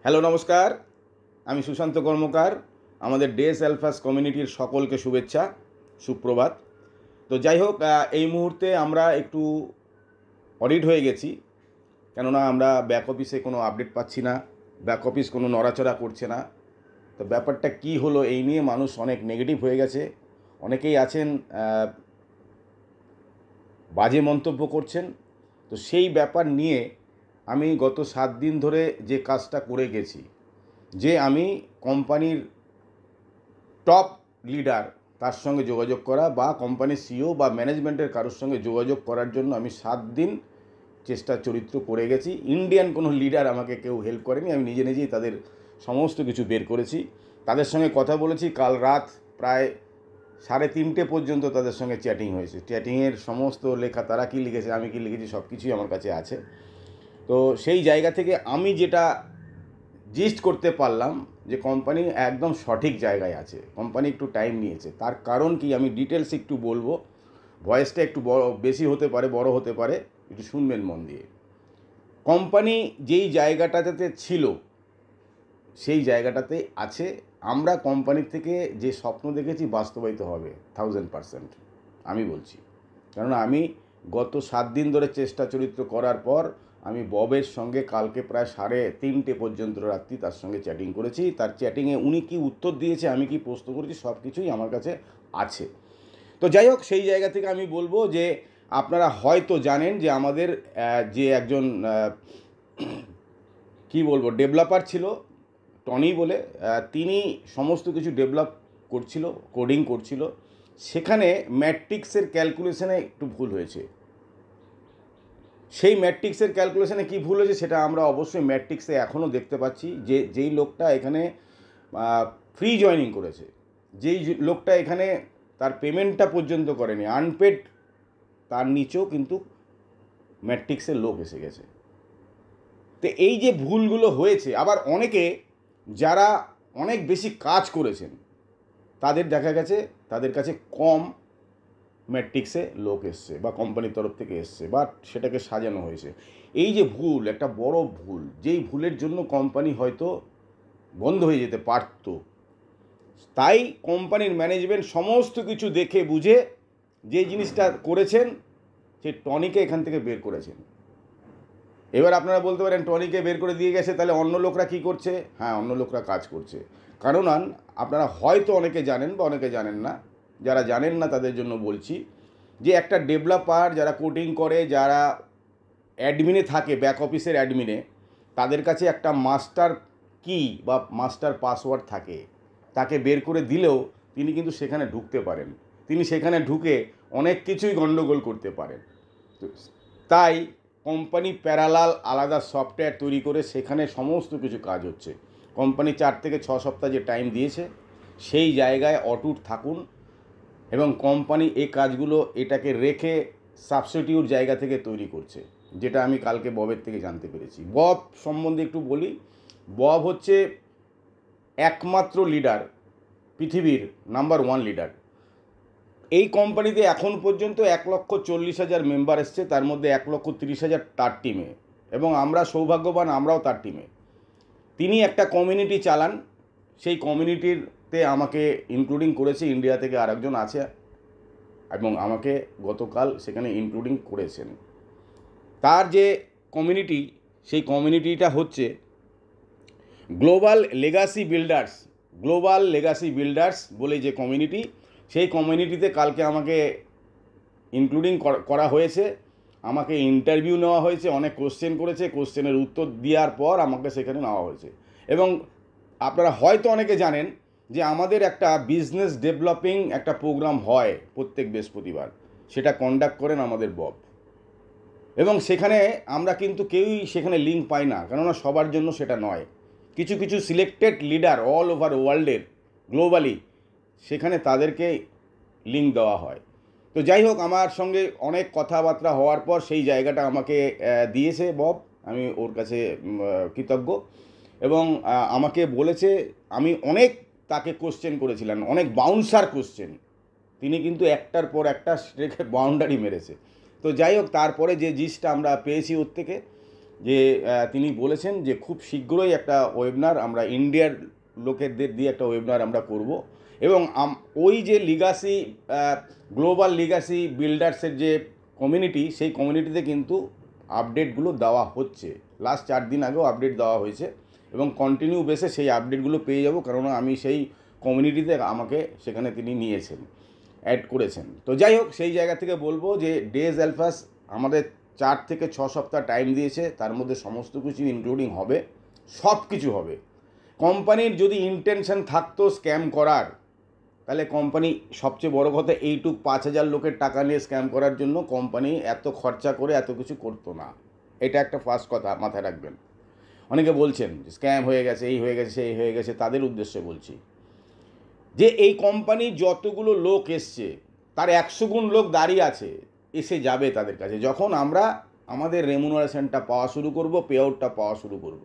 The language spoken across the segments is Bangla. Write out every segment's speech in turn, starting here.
হ্যালো নমস্কার, আমি সুশান্ত কর্মকার। আমাদের ডেস অ্যালফাস কমিউনিটির সকলকে শুভেচ্ছা, সুপ্রভাত। তো যাই হোক, এই মুহূর্তে আমরা একটু অডিট হয়ে গেছি, কেননা আমরা ব্যাক অফিসে কোনো আপডেট পাচ্ছি না, ব্যাক অফিস কোনো নড়াচড়া করছে না। তো ব্যাপারটা কি হলো, এই নিয়ে মানুষ অনেক নেগেটিভ হয়ে গেছে। অনেকেই আছেন বাজে মন্তব্য করছেন। তো সেই ব্যাপার নিয়ে আমি গত 7 দিন ধরে যে কাজটা করে গেছি, যে আমি কোম্পানির টপ লিডার তার সঙ্গে যোগাযোগ করা বা কোম্পানির সিইও বা ম্যানেজমেন্টের কারোর সঙ্গে যোগাযোগ করার জন্য আমি 7 দিন চেষ্টা চরিত্র করে গেছি। ইন্ডিয়ান কোনো লিডার আমাকে কেউ হেল্প করেনি, আমি নিজে নিজেই তাদের সমস্ত কিছু বের করেছি। তাদের সঙ্গে কথা বলেছি, কাল রাত প্রায় 3:30 পর্যন্ত তাদের সঙ্গে চ্যাটিং হয়েছে। চ্যাটিংয়ের সমস্ত লেখা, তারা কী লিখেছে আমি কী লিখেছি, সব কিছুই আমার কাছে আছে। তো সেই জায়গা থেকে আমি যেটা জিস্ট করতে পারলাম যে কোম্পানি একদম সঠিক জায়গায় আছে, কোম্পানি একটু টাইম নিয়েছে। তার কারণ কি আমি ডিটেলস একটু বলবো, ভয়েসটা একটু বেশি হতে পারে, বড় হতে পারে, একটু শুনবেন মন দিয়ে। কোম্পানি যেই জায়গাটাতে ছিল সেই জায়গাটাতে আছে। আমরা কোম্পানির থেকে যে স্বপ্ন দেখেছি বাস্তবায়িত হবে 1000%, আমি বলছি। কেননা আমি গত 7 দিন ধরে চেষ্টা চরিত্র করার পর আমি ববের সঙ্গে কালকে প্রায় 3:30 পর্যন্ত রাত্রি তার সঙ্গে চ্যাটিং করেছি। তার চ্যাটিংয়ে উনি কি উত্তর দিয়েছে, আমি কি প্রশ্ন করেছি, সব কিছুই আমার কাছে আছে। তো যাই হোক, সেই জায়গা থেকে আমি বলবো যে আপনারা হয়তো জানেন যে আমাদের যে একজন কি বলবো ডেভেলপার ছিল, টনি বলে, তিনি সমস্ত কিছু ডেভেলপ করছিল, কোডিং করছিল। সেখানে ম্যাট্রিক্সের ক্যালকুলেশনে একটু ভুল হয়েছে। সেই ম্যাট্রিক্সের ক্যালকুলেশনে কী ভুল হয়েছে সেটা আমরা অবশ্যই ম্যাট্রিক্সে এখনও দেখতে পাচ্ছি। যেই লোকটা এখানে ফ্রি জয়েনিং করেছে, যেই লোকটা এখানে তার পেমেন্টটা পর্যন্ত করেনি, আনপেড, তার নিচেও কিন্তু ম্যাট্রিক্সের লোক এসে গেছে। তো এই যে ভুলগুলো হয়েছে, আবার অনেকে যারা অনেক বেশি কাজ করেছেন তাদের দেখা গেছে তাদের কাছে কম ম্যাট্রিক্সে লোক এসছে বা কোম্পানির তরফ থেকে এসছে বা সেটাকে সাজানো হয়েছে। এই যে ভুল, একটা বড় ভুল, যেই ভুলের জন্য কোম্পানি হয়তো বন্ধ হয়ে যেতে পারত। তাই কোম্পানির ম্যানেজমেন্ট সমস্ত কিছু দেখে বুঝে যে জিনিসটা করেছেন, সেই টনিকে এখান থেকে বের করেছেন। এবার আপনারা বলতে পারেন টনিকে বের করে দিয়ে গেছে, তাহলে অন্য লোকরা কি করছে? হ্যাঁ, অন্য লোকরা কাজ করছে। কারণ আপনারা হয়তো অনেকে জানেন বা অনেকে জানেন না, যারা জানেন না তাদের জন্য বলছি যে একটা ডেভেলপার যারা কোডিং করে, যারা অ্যাডমিনে থাকে, ব্যাক অফিসের অ্যাডমিনে, তাদের কাছে একটা মাস্টার কি বা মাস্টার পাসওয়ার্ড থাকে। তাকে বের করে দিলেও তিনি কিন্তু সেখানে ঢুকতে পারেন, তিনি সেখানে ঢুকে অনেক কিছুই গণ্ডগোল করতে পারেন। তাই কোম্পানি প্যারালাল আলাদা সফটওয়্যার তৈরি করে সেখানে সমস্ত কিছু কাজ হচ্ছে। কোম্পানি 4 থেকে 6 সপ্তাহ যে টাইম দিয়েছে, সেই জায়গায় অটুট থাকুন এবং কোম্পানি এই কাজগুলো এটাকে রেখে সাবস্টিটিউট জায়গা থেকে তৈরি করছে, যেটা আমি কালকে ববের থেকে জানতে পেরেছি। বব সম্বন্ধে একটু বলি। বব হচ্ছে একমাত্র লিডার, পৃথিবীর নাম্বার 1 লিডার। এই কোম্পানিতে এখন পর্যন্ত 1,40,000 মেম্বার এসছে, তার মধ্যে 1,30,000 তার টিমে, এবং আমরা সৌভাগ্যবান, আমরাও তার টিমে। তিনি একটা কমিউনিটি চালান, সেই কমিউনিটিতে আমাকে ইনক্লুডিং করেছে, ইন্ডিয়া থেকে আরেকজন আছে এবং আমাকে গতকাল সেখানে ইনক্লুডিং করেছেন। তার যে কমিউনিটি, সেই কমিউনিটিটা হচ্ছে গ্লোবাল লেগাসি বিল্ডার্স বলে যে কমিউনিটি, সেই কমিউনিটিতে কালকে আমাকে ইনক্লুডিং করা হয়েছে। আমাকে ইন্টারভিউ নেওয়া হয়েছে, অনেক কোশ্চেন করেছে, কোশ্চেনের উত্তর দেওয়ার পর আমাকে সেখানে নেওয়া হয়েছে। এবং আপনারা হয়তো অনেকে জানেন যে আমাদের একটা বিজনেস ডেভেলপিং একটা প্রোগ্রাম হয় প্রত্যেক বৃহস্পতিবার, সেটা কন্ডাক্ট করেন আমাদের বব। এবং সেখানে আমরা কিন্তু কেউই সেখানে লিঙ্ক পাই না, কেননা সবার জন্য সেটা নয়। কিছু কিছু সিলেক্টেড লিডার অল ওভার ওয়ার্ল্ডের, গ্লোবালি, সেখানে তাদেরকে লিঙ্ক দেওয়া হয়। তো যাই হোক, আমার সঙ্গে অনেক কথাবার্তা হওয়ার পর সেই জায়গাটা আমাকে দিয়েছে বব, আমি ওর কাছে কৃতজ্ঞ। এবং আমাকে বলেছে, আমি অনেক তাকে কোশ্চেন করেছিলাম, অনেক বাউন্সার কোশ্চেন, তিনি কিন্তু একটার পর একটা রেখে বাউন্ডারি মেরেছে। তো যাই হোক, তারপরে যে জিনিসটা আমরা পেয়েছি ওর থেকে, যে তিনি বলেছেন যে খুব শীঘ্রই একটা ওয়েবিনার আমরা ইন্ডিয়ার লোকেদের দিয়ে একটা ওয়েবিনার আমরা করব, এবং ওই যে লিগাসি গ্লোবাল লিগাসি বিল্ডার্সের যে কমিউনিটি, সেই কমিউনিটিতে কিন্তু আপডেটগুলো দেওয়া হচ্ছে। লাস্ট 4 দিন আগেও আপডেট দেওয়া হয়েছে এবং কন্টিনিউ বেসে সেই আপডেটগুলো পেয়ে যাব, কারণ আমি সেই কমিউনিটিতে আমাকে সেখানে তিনি নিয়েছেন, অ্যাড করেছেন। তো যাই হোক, সেই জায়গা থেকে বলবো যে ডেজ অ্যালফাস আমাদের 4 থেকে 6 সপ্তাহ টাইম দিয়েছে, তার মধ্যে সমস্ত কিছু ইনক্লুডিং হবে, সব কিছু হবে। কোম্পানির যদি ইন্টেনশন থাকতো স্ক্যাম করার, তাহলে কোম্পানি, সবচেয়ে বড় কথা এইটুক 5,000 লোকের টাকা নিয়ে স্ক্যাম করার জন্য কোম্পানি এত খরচা করে এত কিছু করতো না। এটা একটা ফার্স্ট কথা মাথায় রাখবেন। অনেকে বলছেন স্ক্যাম হয়ে গেছে, এই হয়ে গেছে, সেই হয়ে গেছে, তাদের উদ্দেশ্যে বলছি যে এই কোম্পানি যতগুলো লোক এসছে তার 100 গুণ লোক দাঁড়িয়ে আছে, এসে যাবে তাদের কাছে যখন আমরা আমাদের রেমুনারেশনটা পাওয়া শুরু করব, পে আউটটা পাওয়া শুরু করব।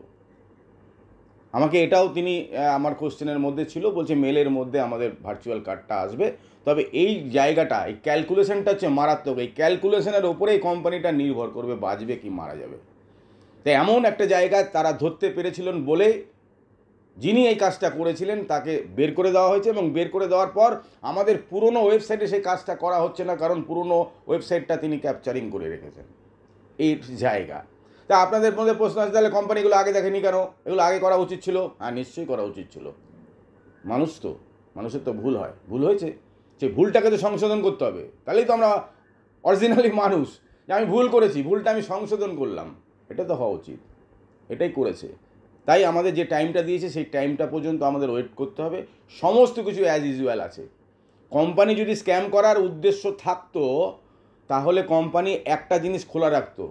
আমাকে এটাও তিনি আমার কোশ্চেনের মধ্যে ছিল, বলছে মেলের মধ্যে আমাদের ভার্চুয়াল কার্ডটা আসবে। তবে এই জায়গাটা, এই ক্যালকুলেশনটা হচ্ছে মারাত্মক। এই ক্যালকুলেশনের ওপরেই কোম্পানিটা নির্ভর করবে বাঁচবে কি মারা যাবে। তাই এমন একটা জায়গায় তারা ধরতে পেরেছিলেন বলে যিনি এই কাজটা করেছিলেন তাকে বের করে দেওয়া হয়েছে, এবং বের করে দেওয়ার পর আমাদের পুরনো ওয়েবসাইটে সেই কাজটা করা হচ্ছে না, কারণ পুরনো ওয়েবসাইটটা তিনি ক্যাপচারিং করে রেখেছেন। এই জায়গা তা আপনাদের মধ্যে প্রশ্ন আছে, তাহলে কোম্পানিগুলো আগে দেখেনি কেন? এগুলো আগে করা উচিত ছিল। হ্যাঁ, নিশ্চয়ই করা উচিত ছিল। মানুষ তো, মানুষের তো ভুল হয়, ভুল হয়েছে, সেই ভুলটাকে তো সংশোধন করতে হবে। তাহলেই তো আমরা অরিজিনালি মানুষ, যে আমি ভুল করেছি, ভুলটা আমি সংশোধন করলাম, এটা তো হওয়া উচিত। এটাই করেছে। তাই আমাদের যে টাইমটা দিয়েছে সেই টাইমটা পর্যন্ত আমাদের ওয়েট করতে হবে। সমস্ত কিছু অ্যাজ ইউজুয়াল আছে। কোম্পানি যদি স্ক্যাম করার উদ্দেশ্য থাকতো, তাহলে কোম্পানি একটা জিনিস খোলা রাখতো,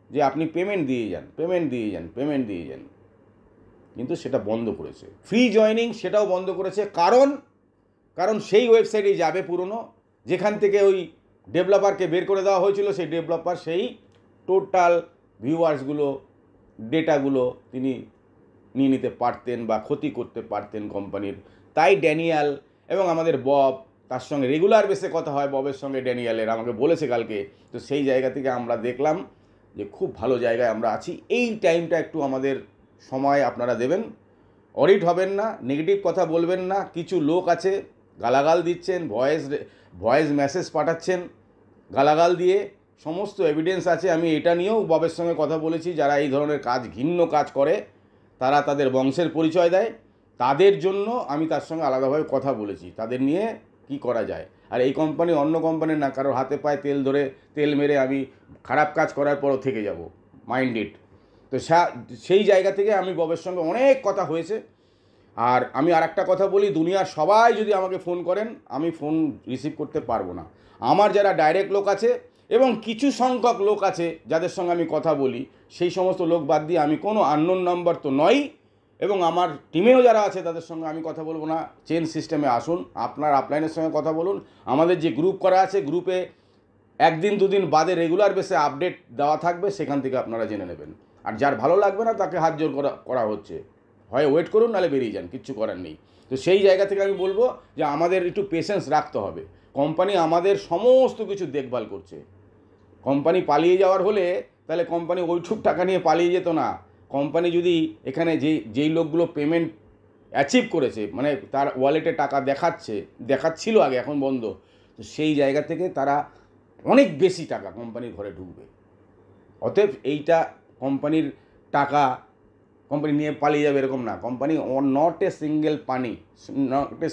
যে আপনি পেমেন্ট দিয়ে যান, পেমেন্ট দিয়ে যান, পেমেন্ট দিয়ে যান। কিন্তু সেটা বন্ধ করেছে। ফ্রি জয়নিং সেটাও বন্ধ করেছে। কারণ সেই ওয়েবসাইটেই যাবে পুরনো, যেখান থেকে ওই ডেভেলপারকে বের করে দেওয়া হয়েছিল, সেই ডেভেলপার সেই টোটাল ভিউয়ার্সগুলো, ডেটাগুলো তিনি নিয়ে নিতে পারতেন বা ক্ষতি করতে পারতেন কোম্পানির। তাই ড্যানিয়াল এবং আমাদের বব, তার সঙ্গে রেগুলার বেসে কথা হয় ববের সঙ্গে ড্যানিয়ালের, আমাকে বলেছে কালকে। তো সেই জায়গা থেকে আমরা দেখলাম যে খুব ভালো জায়গায় আমরা আছি। এই টাইমটা একটু আমাদের সময় আপনারা দেবেন, অডিট হবেন না, নেগেটিভ কথা বলবেন না। কিছু লোক আছে গালাগাল দিচ্ছেন, ভয়েস মেসেজ পাঠাচ্ছেন গালাগাল দিয়ে, সমস্ত এভিডেন্স আছে। আমি এটা নিয়েও ববের সঙ্গে কথা বলেছি, যারা এই ধরনের কাজ, ঘৃণ্য কাজ করে, তারা তাদের বংশের পরিচয় দেয়, তাদের জন্য আমি তার সঙ্গে আলাদাভাবে কথা বলেছি, তাদের নিয়ে কি করা যায়। আর এই কোম্পানি অন্য কোম্পানির না, কারোর হাতে পায়ে তেল মেরে আমি খারাপ কাজ করার পরও থেকে যাব মাইন্ডেড। তো সেই জায়গা থেকে আমি ববের সঙ্গে অনেক কথা হয়েছে। আর আমি আর একটা কথা বলি, দুনিয়ার সবাই যদি আমাকে ফোন করেন, আমি ফোন রিসিভ করতে পারবো না। আমার যারা ডাইরেক্ট লোক আছে এবং কিছু সংখ্যক লোক আছে যাদের সঙ্গে আমি কথা বলি, সেই সমস্ত লোক বাদ দিয়ে আমি কোনো আননোন নাম্বার তো নই, এবং আমার টিমেও যারা আছে তাদের সঙ্গে আমি কথা বলবো না। চেন সিস্টেমে আসুন, আপনার আপলাইনের সঙ্গে কথা বলুন। আমাদের যে গ্রুপ করা আছে, গ্রুপে 1 দিন 2 দিন বাদে রেগুলার বেসে আপডেট দেওয়া থাকবে, সেখান থেকে আপনারা জেনে নেবেন। আর যার ভালো লাগবে না তাকে হাত জোর করা হচ্ছে, হয় ওয়েট করুন, নাহলে বেরিয়ে যান, কিচ্ছু করার নেই। তো সেই জায়গা থেকে আমি বলবো যে আমাদের একটু পেশেন্স রাখতে হবে। কোম্পানি আমাদের সমস্ত কিছু দেখভাল করছে। কোম্পানি পালিয়ে যাওয়ার হলে তাহলে কোম্পানি ওইটুক টাকা নিয়ে পালিয়ে যেত না। কোম্পানি এখানে যেই লোকগুলো পেমেন্ট অ্যাচিভ করেছে, মানে তার ওয়ালেটে টাকা দেখাচ্ছিল আগে, এখন বন্ধ, তো সেই জায়গা থেকে তারা অনেক বেশি টাকা কোম্পানির ঘরে ঢুকবে। অতএব এইটা কোম্পানির টাকা কোম্পানি নিয়ে পালিয়ে যাবে এরকম না। কোম্পানি নট এ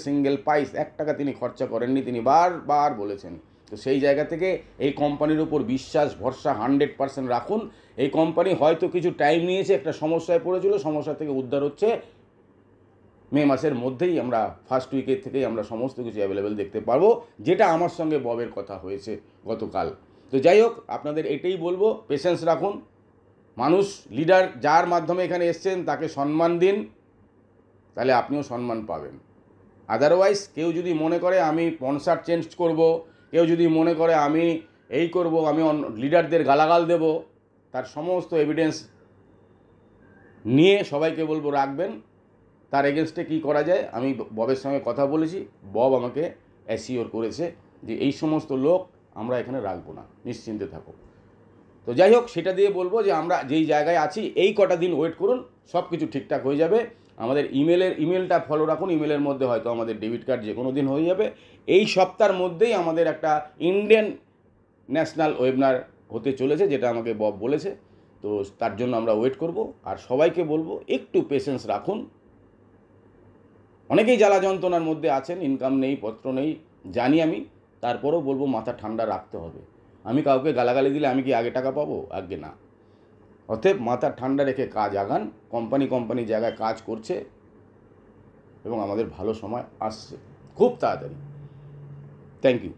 সিঙ্গেল পাইস, 1 টাকা তিনি খরচা করেননি, তিনি বারবার বলেছেন। তো সেই জায়গা থেকে এই কোম্পানির উপর বিশ্বাস, ভরসা 100% রাখুন। এই কোম্পানি হয়তো কিছু টাইম নিয়েছে, একটা সমস্যায় পড়েছিল, সমস্যা থেকে উদ্ধার হচ্ছে। মে মাসের মধ্যেই আমরা ফার্স্ট উইকের থেকেই আমরা সমস্ত কিছু অ্যাভেলেবেল দেখতে পারবো, যেটা আমার সঙ্গে ববের কথা হয়েছে গতকাল। তো যাই হোক, আপনাদের এটাই বলবো, পেশেন্স রাখুন। মানুষ, লিডার যার মাধ্যমে এখানে এসছেন তাকে সম্মান দিন, তাহলে আপনিও সম্মান পাবেন। আদারওয়াইজ কেউ যদি মনে করে আমি স্পন্সর চেঞ্জ করব, কেউ যদি মনে করে আমি এই করব, আমি লিডারদের গালাগাল দেব, তার সমস্ত এভিডেন্স নিয়ে সবাইকে বলবো রাখবেন। তার এগেনস্টে কী করা যায় আমি ববের সঙ্গে কথা বলেছি, বব আমাকে অ্যাসিওর করেছে যে এই সমস্ত লোক আমরা এখানে রাখবো না, নিশ্চিন্তে থাকো। তো তো যাই হোক, সেটা দিয়ে বলবো যে আমরা যেই জায়গায় আছি এই কটা দিন ওয়েট করুন, সব কিছু ঠিকঠাক হয়ে যাবে। আমাদের ইমেলটা ফলো রাখুন, ইমেলের মধ্যে হয়তো আমাদের ডেবিট কার্ড যে কোনো দিন হয়ে যাবে। এই সপ্তাহের মধ্যেই আমাদের একটা ইন্ডিয়ান ন্যাশনাল ওয়েবিনার হতে চলেছে, যেটা আমাকে বব বলেছে। তো তার জন্য আমরা ওয়েট করব। আর সবাইকে বলবো একটু পেশেন্স রাখুন। অনেকেই জ্বালা যন্ত্রণার মধ্যে আছেন, ইনকাম নেই, পত্র নেই, জানি আমি। তারপরেও বলবো মাথা ঠান্ডা রাখতে হবে। আমি কাউকে গালাগালি দিলে আমি কি আগে টাকা পাবো? আগে না। অতএব মাথা ঠান্ডা রেখে কাজ আগান। কোম্পানি জায়গায় কাজ করছে এবং আমাদের ভালো সময় আসছে খুব তাড়াতাড়ি। Thank you.